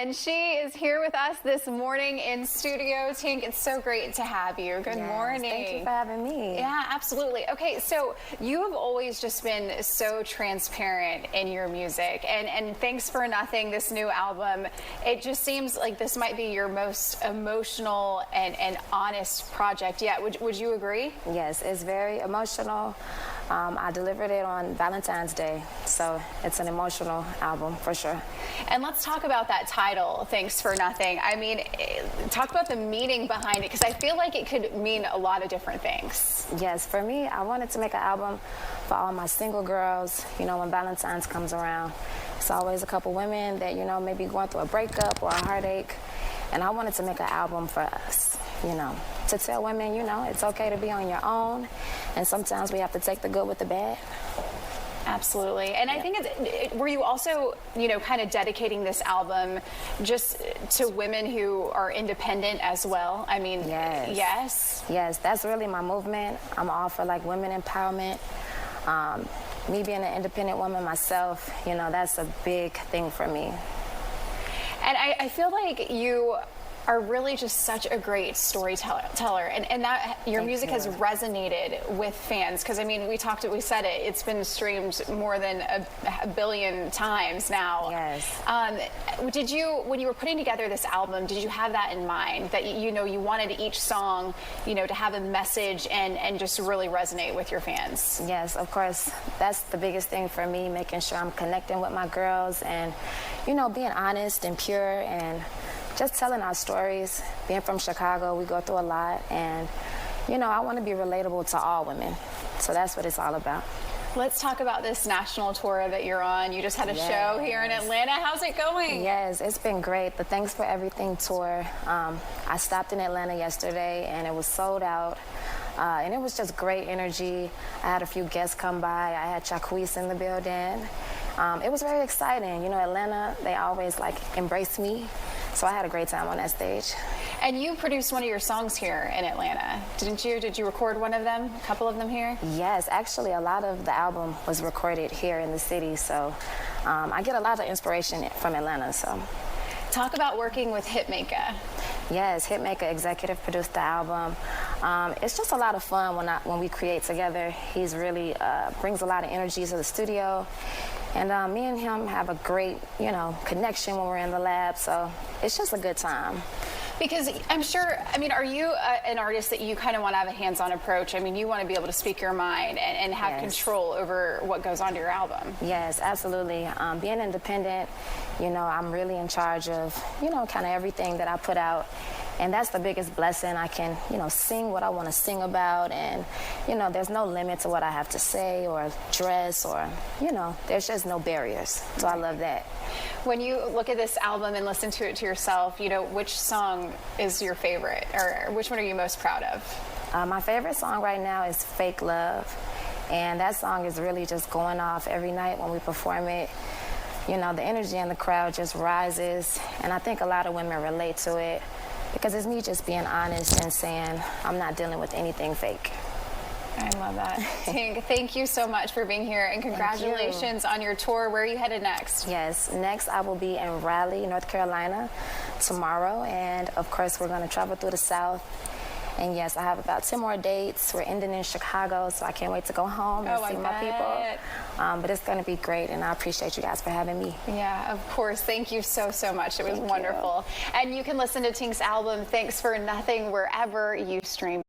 and she is here with us this morning in studio. Tink, it's so great to have you. Good morning. Thank you for having me. Yeah, absolutely. Okay, so you have always just been so transparent in your music, and Thanks for Nothing, this new album, it just seems like this might be your most emotional and honest project yet. Would you agree? Yes, it's very emotional. I delivered it on Valentine's Day, so it's an emotional album for sure. And let's talk about that title, Thanks for Nothing. I mean, talk about the meaning behind it, because I feel like it could mean a lot of different things. Yes, for me, I wanted to make an album for all my single girls. You know, when Valentine's comes around, it's always a couple women that, you know, maybe going through a breakup or a heartache. And I wanted to make an album for us, you know, to tell women, you know, it's okay to be on your own. And sometimes we have to take the good with the bad. Absolutely. And I think were you also, you know, kind of dedicating this album just to women who are independent as well? I mean, yes. Yes, that's really my movement. I'm all for like women empowerment. Me being an independent woman myself, you know, that's a big thing for me. And I feel like you are really just such a great storyteller, and that your music has resonated with fans, because I mean we said it's been streamed more than a billion times now. Yes. Did you, when you were putting together this album, did you have that in mind, that you know you wanted each song, you know, to have a message and just really resonate with your fans? Yes, of course. That's the biggest thing for me, making sure I'm connecting with my girls and, you know, being honest and pure and just telling our stories. Being from Chicago, we go through a lot, and, you know, I want to be relatable to all women. So that's what it's all about. Let's talk about this national tour that you're on. You just had a show here in Atlanta. How's it going? Yes, it's been great. The Thanks for Everything tour. I stopped in Atlanta yesterday, and it was sold out. And it was just great energy. I had a few guests come by. I had Jacquees in the building. It was very exciting. You know, Atlanta, they always like embrace me. So I had a great time on that stage. And you produced one of your songs here in Atlanta, didn't you? Did you record one of them, a couple of them here? Yes, actually a lot of the album was recorded here in the city. So I get a lot of inspiration from Atlanta. So talk about working with Hitmaker. Yes, Hitmaker executive produced the album. It's just a lot of fun when we create together. He's really brings a lot of energy to the studio. And me and him have a great, you know, connection when we're in the lab. So it's just a good time. Because I'm sure, I mean, are you an artist that you kind of want to have a hands-on approach? I mean, you want to be able to speak your mind and have control over what goes onto your album. Yes, absolutely. Being independent, you know, I'm really in charge of, you know, kind of everything that I put out. And that's the biggest blessing. I can, you know, sing what I want to sing about, and, you know, there's no limit to what I have to say or dress, or, you know, there's just no barriers. So I love that. When you look at this album and listen to it to yourself, you know, which song is your favorite, or which one are you most proud of? My favorite song right now is Fake Love. And that song is really just going off every night when we perform it. You know, the energy in the crowd just rises, and I think a lot of women relate to it. Because it's me just being honest and saying I'm not dealing with anything fake. I love that. Tink, thank you so much for being here, and congratulations on your tour. Where are you headed next? Yes, next I will be in Raleigh, North Carolina tomorrow, and of course we're going to travel through the South. And yes, I have about 10 more dates. We're ending in Chicago, so I can't wait to go home and see my people. But it's going to be great, and I appreciate you guys for having me. Yeah, of course. Thank you so much. It was wonderful. And you can listen to Tink's album, Thanks for Nothing, wherever you stream